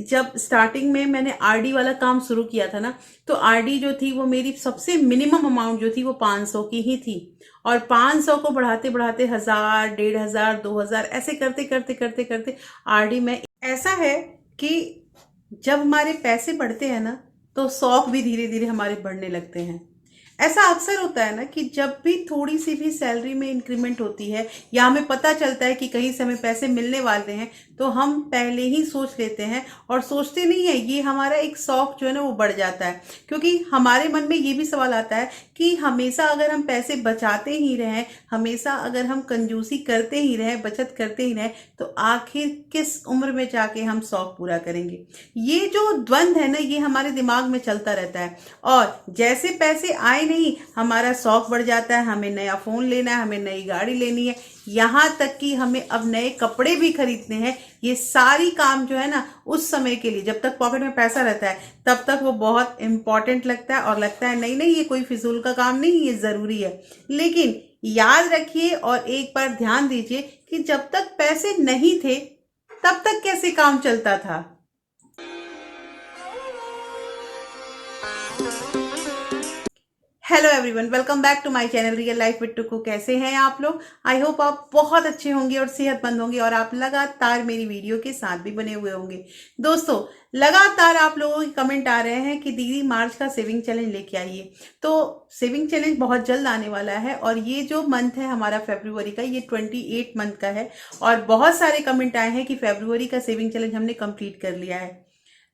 जब स्टार्टिंग में मैंने आरडी वाला काम शुरू किया था ना, तो आरडी जो थी वो मेरी सबसे मिनिमम अमाउंट जो थी वो 500 की ही थी। और 500 को बढ़ाते बढ़ाते 1000, 1500, 2000 ऐसे करते करते करते करते आरडी में ऐसा है कि जब हमारे पैसे बढ़ते हैं ना, तो शौक भी धीरे धीरे हमारे बढ़ने लगते हैं। ऐसा अक्सर होता है ना कि जब भी थोड़ी सी भी सैलरी में इंक्रीमेंट होती है या हमें पता चलता है कि कहीं से हमें पैसे मिलने वाले हैं, तो हम पहले ही सोच लेते हैं और सोचते नहीं है। ये हमारा एक शौक जो है ना वो बढ़ जाता है, क्योंकि हमारे मन में ये भी सवाल आता है कि हमेशा अगर हम पैसे बचाते ही रहें, हमेशा अगर हम कंजूसी करते ही रहें, बचत करते ही रहें, तो आखिर किस उम्र में जाके हम शौक पूरा करेंगे। ये जो द्वंद है ना, ये हमारे दिमाग में चलता रहता है। और जैसे पैसे आए नहीं, हमारा शौक बढ़ जाता है, हमें नया फोन लेना है, हमें नई गाड़ी लेनी है, यहाँ तक कि हमें अब नए कपड़े भी खरीदने हैं। ये सारी काम जो है ना, उस समय के लिए जब तक पॉकेट में पैसा रहता है तब तक वो बहुत इंपॉर्टेंट लगता है और लगता है नहीं नहीं ये कोई फिजूल का काम नहीं, ये जरूरी है। लेकिन याद रखिए और एक बार ध्यान दीजिए कि जब तक पैसे नहीं थे तब तक कैसे काम चलता था। Hello everyone, welcome back to my channel real life with Tuku. कैसे हैं आप लोग? आई होप आप बहुत अच्छे होंगे और सेहतमंद होंगे और आप लगातार मेरी वीडियो के साथ भी बने हुए होंगे। दोस्तों, लगातार आप लोगों के कमेंट आ रहे हैं कि दीदी मार्च का सेविंग चैलेंज लेके आइए। तो सेविंग चैलेंज बहुत जल्द आने वाला है और ये जो मंथ है हमारा फरवरी का, ये 28 मंथ का है। और बहुत सारे कमेंट आए हैं कि फरवरी का सेविंग चैलेंज हमने कंप्लीट कर लिया है।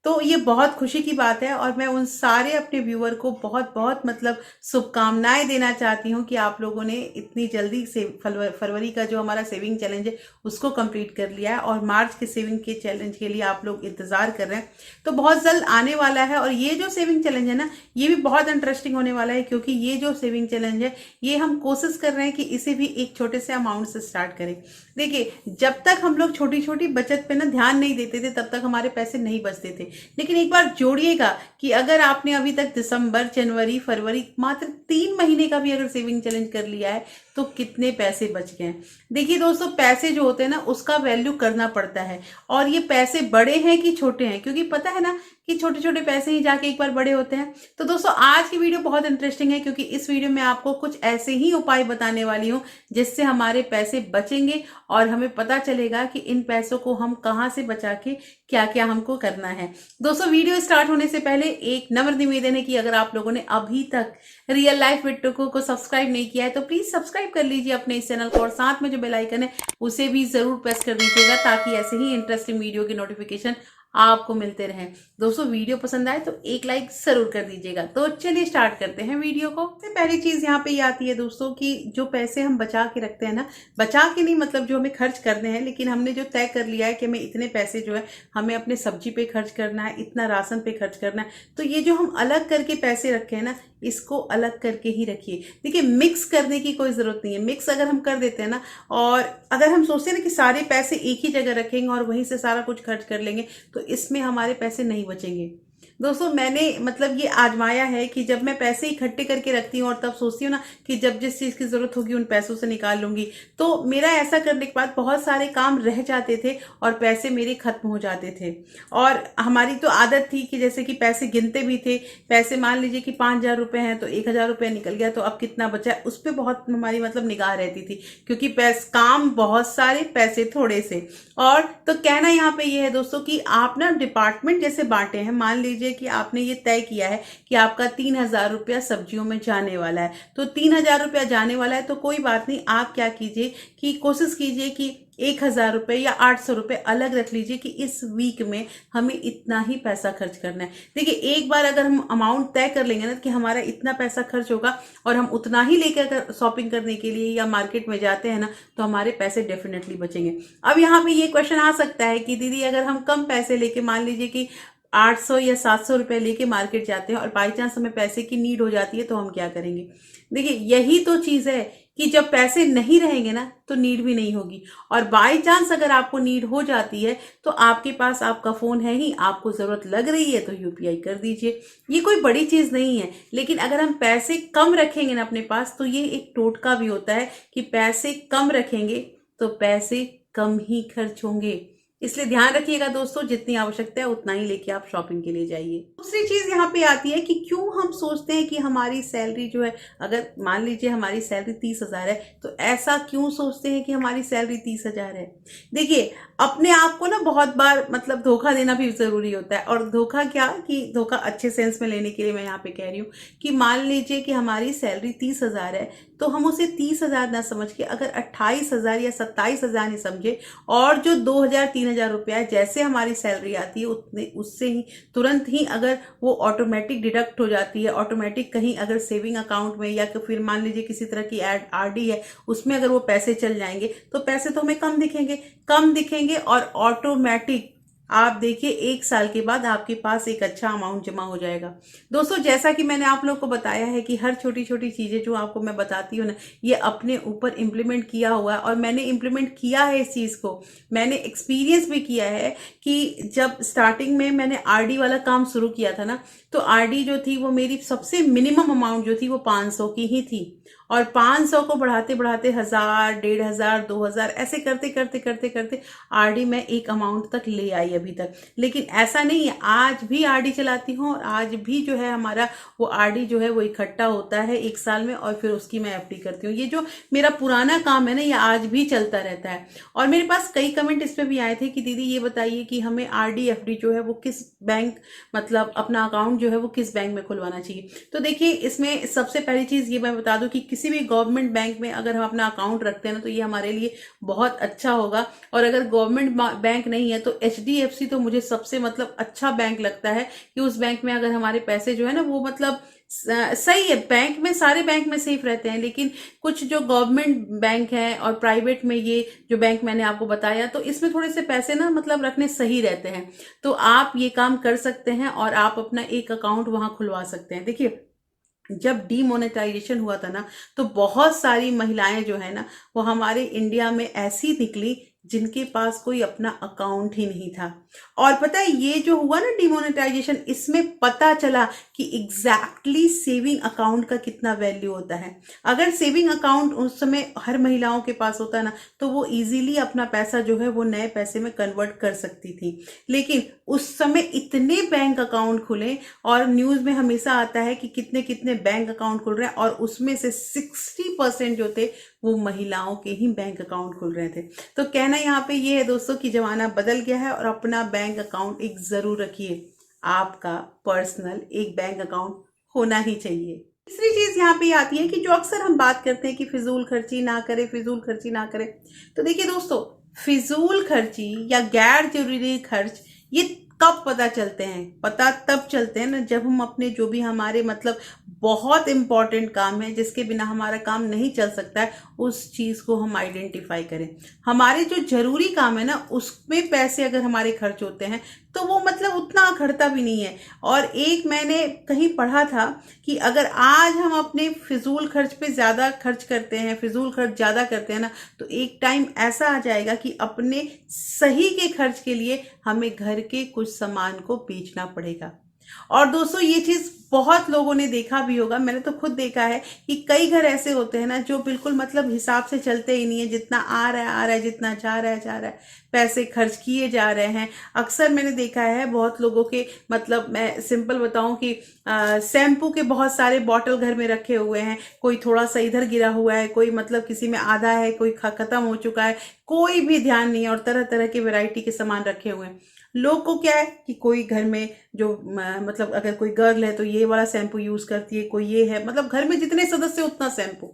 तो ये बहुत खुशी की बात है और मैं उन सारे अपने व्यूअर को बहुत बहुत मतलब शुभकामनाएं देना चाहती हूँ कि आप लोगों ने इतनी जल्दी से फरवरी का जो हमारा सेविंग चैलेंज है उसको कंप्लीट कर लिया है और मार्च के सेविंग के चैलेंज के लिए आप लोग इंतजार कर रहे हैं। तो बहुत जल्द आने वाला है और ये जो सेविंग चैलेंज है ना, ये भी बहुत इंटरेस्टिंग होने वाला है, क्योंकि ये जो सेविंग चैलेंज है ये हम कोशिश कर रहे हैं कि इसे भी एक छोटे से अमाउंट से स्टार्ट करें। देखिए, जब तक हम लोग छोटी छोटी बचत पे ना ध्यान नहीं देते थे तब तक हमारे पैसे नहीं बचते थे। लेकिन एक बार जोड़िएगा कि अगर आपने अभी तक दिसंबर, जनवरी, फरवरी मात्र 3 महीने का भी अगर सेविंग चैलेंज कर लिया है तो कितने पैसे बच गए। देखिए दोस्तों, पैसे जो होते हैं ना उसका वैल्यू करना पड़ता है। और ये पैसे बड़े हैं कि छोटे हैं, क्योंकि पता है ना कि छोटे छोटे पैसे ही जाके एक बार बड़े होते हैं। तो दोस्तों, आज की वीडियो बहुत इंटरेस्टिंग है, क्योंकि इस वीडियो में आपको कुछ ऐसे ही उपाय बताने वाली हूँ जिससे हमारे पैसे बचेंगे और हमें पता चलेगा कि इन पैसों को हम कहाँ से बचा के क्या क्या हमको करना है। दोस्तों, वीडियो स्टार्ट होने से पहले एक नम्र निवेदन है कि अगर आप लोगों ने अभी तक रियल लाइफ विद टुकू को सब्सक्राइब नहीं किया है तो प्लीज सब्सक्राइब कर लीजिए अपने इस चैनल को और साथ में जो बेल आइकन है उसे भी जरूर प्रेस कर दीजिएगा, ताकि ऐसे ही इंटरेस्टिंग वीडियो की नोटिफिकेशन आपको मिलते रहें। दोस्तों, वीडियो पसंद आए तो एक लाइक जरूर कर दीजिएगा। तो चलिए स्टार्ट करते हैं वीडियो को। सबसे पहली चीज यहाँ पे ये आती है दोस्तों कि जो पैसे हम बचा के रखते हैं ना, बचा के नहीं मतलब जो हमें खर्च करने हैं, लेकिन हमने जो तय कर लिया है कि हमें इतने पैसे जो है हमें अपने सब्जी पे खर्च करना है, इतना राशन पे खर्च करना है, तो ये जो हम अलग करके पैसे रखे हैं ना, इसको अलग करके ही रखिए। देखिए, मिक्स करने की कोई जरूरत नहीं है। मिक्स अगर हम कर देते हैं ना, और अगर हम सोचते हैं ना कि सारे पैसे एक ही जगह रखेंगे और वहीं से सारा कुछ खर्च कर लेंगे, तो इसमें हमारे पैसे नहीं बचेंगे। दोस्तों, मैंने मतलब ये आजमाया है कि जब मैं पैसे इकट्ठे करके रखती हूँ और तब सोचती हूँ ना कि जब जिस चीज की जरूरत होगी उन पैसों से निकाल लूंगी, तो मेरा ऐसा करने के बाद बहुत सारे काम रह जाते थे और पैसे मेरे खत्म हो जाते थे। और हमारी तो आदत थी कि जैसे कि पैसे गिनते भी थे। पैसे मान लीजिए कि 5000 रुपए हैं तो 1000 रुपया निकल गया, तो अब कितना बचा है उस पर बहुत हमारी मतलब निगाह रहती थी, क्योंकि काम बहुत सारे पैसे थोड़े से। और तो कहना यहाँ पे ये है दोस्तों कि आप ना डिपार्टमेंट जैसे बांटे हैं। मान लीजिए कि आपने ये तय किया है कि आपका 3000 रुपया सब्जियों में जाने वाला है, तो 3000 रुपया जाने वाला है, तो कोई बात नहीं, आप क्या कीजिए कि कोशिश कीजिए कि 1000 रुपये या 800 रुपये अलग रख लीजिए कि इस वीक में हमें इतना ही पैसा खर्च करना है। देखिए, एक बार अगर हम अमाउंट तय कर लेंगे ना कि हमारा इतना पैसा खर्च होगा और हम उतना ही लेकर अगर शॉपिंग करने के लिए या मार्केट में जाते हैं ना, तो हमारे पैसे डेफिनेटली बचेंगे। अब यहाँ पे ये क्वेश्चन आ सकता है कि दीदी अगर हम कम पैसे लेके, मान लीजिए कि 800 या 700 रुपए लेके मार्केट जाते हैं और बाई चांस हमें पैसे की नीड हो जाती है, तो हम क्या करेंगे? देखिए, यही तो चीज है कि जब पैसे नहीं रहेंगे ना तो नीड भी नहीं होगी। और बाई चांस अगर आपको नीड हो जाती है तो आपके पास आपका फोन है ही, आपको जरूरत लग रही है तो यूपीआई कर दीजिए। ये कोई बड़ी चीज नहीं है। लेकिन अगर हम पैसे कम रखेंगे ना अपने पास, तो ये एक टोटका भी होता है कि पैसे कम रखेंगे तो पैसे कम ही खर्च होंगे। इसलिए ध्यान रखिएगा दोस्तों, जितनी आवश्यकता है उतना ही लेके आप शॉपिंग के लिए जाइए। दूसरी चीज यहाँ पे आती है कि क्यों हम सोचते हैं कि हमारी सैलरी जो है, अगर मान लीजिए हमारी सैलरी 30,000 है, तो ऐसा क्यों सोचते हैं कि हमारी सैलरी 30,000 है। देखिए, अपने आप को ना बहुत बार मतलब धोखा देना भी जरूरी होता है। और धोखा क्या, कि धोखा अच्छे सेंस में लेने के लिए मैं यहाँ पे कह रही हूँ कि मान लीजिए कि हमारी सैलरी 30,000 है, तो हम उसे 30,000 ना समझ के अगर 28,000 या 27,000 ही समझे, और जो 2,000-3,000 रुपया जैसे हमारी सैलरी आती है उतने उससे ही तुरंत ही अगर वो ऑटोमेटिक डिडक्ट हो जाती है, ऑटोमेटिक कहीं अगर सेविंग अकाउंट में या फिर मान लीजिए किसी तरह की आरडी है उसमें अगर वो पैसे चल जाएंगे, तो पैसे तो हमें कम दिखेंगे और ऑटोमेटिक आप देखिए 1 साल के बाद आपके पास एक अच्छा अमाउंट जमा हो जाएगा। दोस्तों, जैसा कि मैंने आप लोग को बताया है कि हर छोटी छोटी चीजें जो आपको मैं बताती हूँ ना, ये अपने ऊपर इम्प्लीमेंट किया हुआ है और मैंने इम्प्लीमेंट किया है इस चीज को। मैंने एक्सपीरियंस भी किया है कि जब स्टार्टिंग में मैंने आरडी वाला काम शुरू किया था ना, तो आरडी जो थी वो मेरी सबसे मिनिमम अमाउंट जो थी वो 500 की ही थी, और 500 को बढ़ाते बढ़ाते 1,000, 1,500, 2,000 ऐसे करते करते करते करते आरडी मैं एक अमाउंट तक ले आई अभी तक। लेकिन ऐसा नहीं है, आज भी आरडी चलाती हूँ और आज भी जो है हमारा वो आरडी जो है वो इकट्ठा होता है 1 साल में, और फिर उसकी मैं एफडी करती हूँ। ये जो मेरा पुराना काम है ना, ये आज भी चलता रहता है। और मेरे पास कई कमेंट इस पे भी आए थे कि दीदी ये बताइए कि हमें आरडी एफडी जो है वो किस बैंक, मतलब अपना अकाउंट जो है वो किस बैंक में खुलवाना चाहिए। तो देखिए, इसमें सबसे पहली चीज ये मैं बता दूं कि किसी भी गवर्नमेंट बैंक में अगर हम अपना अकाउंट रखते हैं ना, तो ये हमारे लिए बहुत अच्छा होगा। और अगर गवर्नमेंट बैंक नहीं है तो एचडीएफसी तो मुझे सबसे मतलब अच्छा बैंक लगता है कि उस बैंक में अगर हमारे पैसे जो है ना वो मतलब सही है। बैंक में सारे बैंक में सेफ रहते हैं, लेकिन कुछ जो गवर्नमेंट बैंक है और प्राइवेट में ये जो बैंक मैंने आपको बताया, तो इसमें थोड़े से पैसे ना मतलब रखने सही रहते हैं। तो आप ये काम कर सकते हैं और आप अपना एक अकाउंट वहां खुलवा सकते हैं। देखिए, जब डीमोनेटाइजेशन हुआ था ना, तो बहुत सारी महिलाएं जो है ना वो हमारे इंडिया में ऐसी निकली जिनके पास कोई अपना अकाउंट ही नहीं था। और पता है, ये जो हुआ ना डिमोनेटाइजेशन, इसमें पता चला कि एग्जैक्टली सेविंग अकाउंट का कितना वैल्यू होता है। अगर सेविंग अकाउंट उस समय हर महिलाओं के पास होता ना, तो वो इजीली अपना पैसा जो है वो नए पैसे में कन्वर्ट कर सकती थी। लेकिन उस समय इतने बैंक अकाउंट खुले, और न्यूज में हमेशा आता है कि कितने कितने बैंक अकाउंट खुल रहे हैं, और उसमें से 60% जो थे वो महिलाओं के ही बैंक अकाउंट खुल रहे थे। तो कहना यहाँ पे ये है दोस्तों कि जमाना बदल गया है, और अपना बैंक अकाउंट एक जरूर रखिए। आपका पर्सनल एक बैंक अकाउंट होना ही चाहिए। तीसरी चीज यहाँ पे आती है कि जो अक्सर हम बात करते हैं कि फिजूल खर्ची ना करें, फिजूल खर्ची ना करें। तो देखिए दोस्तों, फिजूल खर्ची या गैर जरूरी खर्च ये कब पता चलते हैं? पता तब चलते हैं ना जब हम अपने जो भी हमारे मतलब बहुत इंपॉर्टेंट काम है जिसके बिना हमारा काम नहीं चल सकता है, उस चीज को हम आइडेंटिफाई करें। हमारे जो जरूरी काम है ना उसमें पैसे अगर हमारे खर्च होते हैं तो वो मतलब उतना खर्चा भी नहीं है। और एक मैंने कहीं पढ़ा था कि अगर आज हम अपने फिजूल खर्च पे ज्यादा खर्च करते हैं, फिजूल खर्च ज्यादा करते हैं ना, तो एक टाइम ऐसा आ जाएगा कि अपने सही के खर्च के लिए हमें घर के कुछ सामान को बेचना पड़ेगा। और दोस्तों, ये चीज बहुत लोगों ने देखा भी होगा, मैंने तो खुद देखा है कि कई घर ऐसे होते हैं ना जो बिल्कुल मतलब हिसाब से चलते ही नहीं है। जितना आ रहा है, जितना जा रहा है, पैसे खर्च किए जा रहे हैं। अक्सर मैंने देखा है बहुत लोगों के, मतलब मैं सिंपल बताऊं कि शैम्पू के बहुत सारे बॉटल घर में रखे हुए हैं, कोई थोड़ा सा इधर गिरा हुआ है, कोई मतलब किसी में आधा है, कोई खत्म हो चुका है, कोई भी ध्यान नहीं है, और तरह तरह के वैरायटी के सामान रखे हुए हैं। लोग को क्या है कि कोई घर में जो मतलब अगर कोई गर्ल है तो ये वाला शैम्पू यूज करती है, कोई ये है, मतलब घर में जितने सदस्य उतना शैम्पू,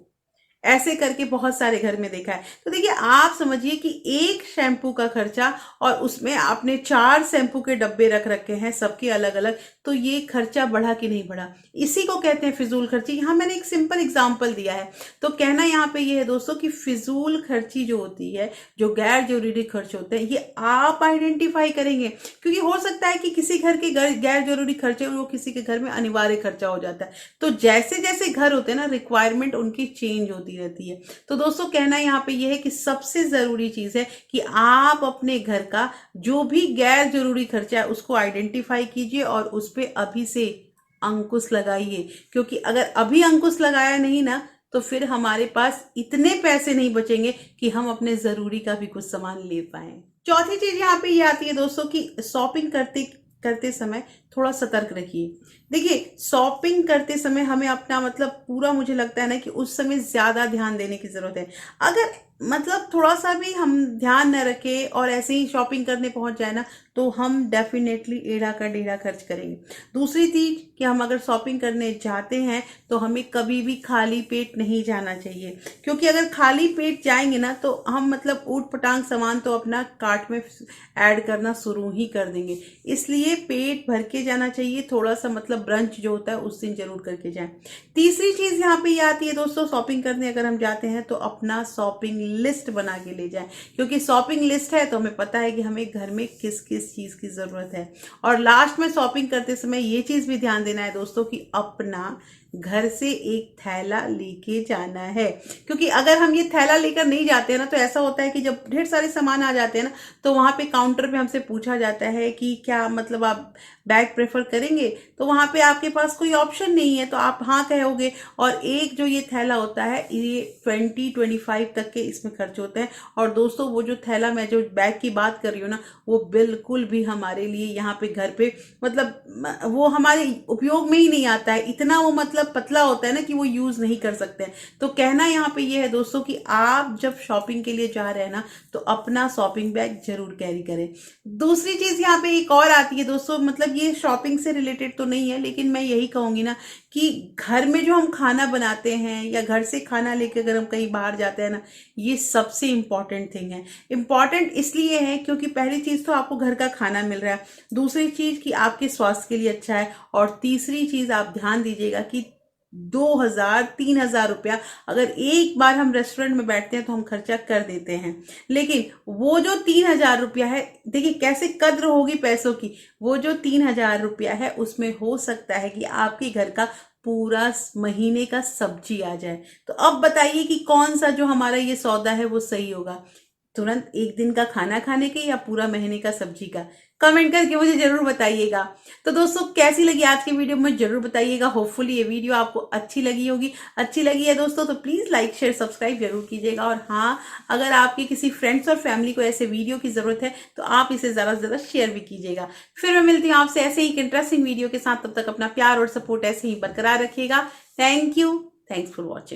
ऐसे करके बहुत सारे घर में देखा है। तो देखिए, आप समझिए कि एक शैम्पू का खर्चा और उसमें आपने 4 शैम्पू के डब्बे रख रखे हैं सबके अलग अलग, तो ये खर्चा बढ़ा कि नहीं बढ़ा? इसी को कहते हैं फिजूल खर्ची। यहाँ मैंने एक सिंपल एग्जांपल दिया है। तो कहना यहाँ पे ये है दोस्तों कि फिजूल खर्ची जो होती है, जो गैर जरूरी खर्च होते हैं, ये आप आइडेंटिफाई करेंगे। क्योंकि हो सकता है कि किसी घर के गैर जरूरी खर्चे वो किसी के घर में अनिवार्य खर्चा हो जाता है। तो जैसे जैसे घर होते हैं ना, रिक्वायरमेंट उनकी चेंज होती रहती है। तो दोस्तों, कहना यहाँ पे ये है कि सबसे जरूरी चीज है कि आप अपने घर का जो भी गैर जरूरी खर्चा है उसको आइडेंटिफाई कीजिए और उस पे अभी से अंकुश लगाइए। क्योंकि अगर अभी अंकुश लगाया नहीं ना, तो फिर हमारे पास इतने पैसे नहीं बचेंगे कि हम अपने जरूरी का भी कुछ सामान ले पाए। चौथी चीज यहाँ पे ये आती है दोस्तों कि शॉपिंग करते करते समय थोड़ा सतर्क रखिए। देखिए, शॉपिंग करते समय हमें अपना मतलब पूरा, मुझे लगता है ना कि उस समय ज्यादा ध्यान देने की जरूरत है। अगर मतलब थोड़ा सा भी हम ध्यान न रखें और ऐसे ही शॉपिंग करने पहुंच जाए ना, तो हम डेफिनेटली एड़ा का डेढ़ा खर्च करेंगे। दूसरी चीज कि हम अगर शॉपिंग करने जाते हैं तो हमें कभी भी खाली पेट नहीं जाना चाहिए, क्योंकि अगर खाली पेट जाएंगे ना तो हम मतलब ऊट पटांग सामान तो अपना कार्ट में ऐड करना शुरू ही कर देंगे। इसलिए पेट भर के जाना चाहिए, थोड़ा सा मतलब ब्रंच जो होता है उस दिन जरूर करके जाएं। तीसरी चीज यहाँ पे ये आती है दोस्तों, शॉपिंग करने अगर हम जाते हैं तो अपना शॉपिंग लिस्ट बना के ले जाएं, क्योंकि शॉपिंग लिस्ट है तो हमें पता है कि हमें घर में किस किस चीज की जरूरत है। और लास्ट में शॉपिंग करते समय ये चीज भी ध्यान देना है दोस्तों कि अपना घर से एक थैला लेके जाना है, क्योंकि अगर हम ये थैला लेकर नहीं जाते हैं ना तो ऐसा होता है कि जब ढेर सारे सामान आ जाते हैं ना तो वहां पे काउंटर पे हमसे पूछा जाता है कि क्या मतलब आप बैग प्रेफर करेंगे, तो वहां पे आपके पास कोई ऑप्शन नहीं है तो आप हाँ कहोगे। और एक जो ये थैला होता है ये 20-25 तक के इसमें खर्च होते हैं। और दोस्तों वो जो थैला, मैं जो बैग की बात कर रही हूँ ना, वो बिल्कुल भी हमारे लिए यहाँ पे घर पे मतलब वो हमारे उपयोग में ही नहीं आता है। इतना वो मतलब पतला होता है ना कि वो यूज नहीं कर सकते हैं। तो कहना यहाँ पे ये है दोस्तों कि आप जब शॉपिंग के लिए जा रहे हैं ना तो अपना शॉपिंग बैग जरूर कैरी करें। दूसरी चीज यहाँ पे एक और आती है दोस्तों, मतलब ये शॉपिंग से रिलेटेड तो नहीं है लेकिन मैं यही कहूंगी ना कि घर में जो हम खाना बनाते हैं या घर से खाना लेके अगर हम कहीं बाहर जाते हैं ना, ये सबसे इंपॉर्टेंट थिंग है। इंपॉर्टेंट इसलिए है क्योंकि पहली चीज तो आपको घर का खाना मिल रहा है, दूसरी चीज कि आपके स्वास्थ्य के लिए अच्छा है, और तीसरी चीज आप ध्यान दीजिएगा कि 2,000-3,000 रुपया अगर एक बार हम रेस्टोरेंट में बैठते हैं तो हम खर्चा कर देते हैं। लेकिन वो जो 3,000 रुपया है, देखिए कैसे कद्र होगी पैसों की। वो जो 3,000 रुपया है उसमें हो सकता है कि आपके घर का पूरा महीने का सब्जी आ जाए। तो अब बताइए कि कौन सा जो हमारा ये सौदा है वो सही होगा, तुरंत एक दिन का खाना खाने के या पूरा महीने का सब्जी का। कमेंट करके मुझे जरूर बताइएगा। तो दोस्तों कैसी लगी आज की वीडियो मुझे जरूर बताइएगा। होपफुली ये वीडियो आपको अच्छी लगी होगी। अच्छी लगी है दोस्तों तो प्लीज लाइक शेयर सब्सक्राइब जरूर कीजिएगा। और हाँ, अगर आपके किसी फ्रेंड्स और फैमिली को ऐसे वीडियो की जरूरत है तो आप इसे ज्यादा से ज्यादा शेयर भी कीजिएगा। फिर मैं मिलती हूँ आपसे ऐसे ही एक इंटरेस्टिंग वीडियो के साथ। तब तक अपना प्यार और सपोर्ट ऐसे ही बरकरार रखिएगा। Thank you. Thanks for watching.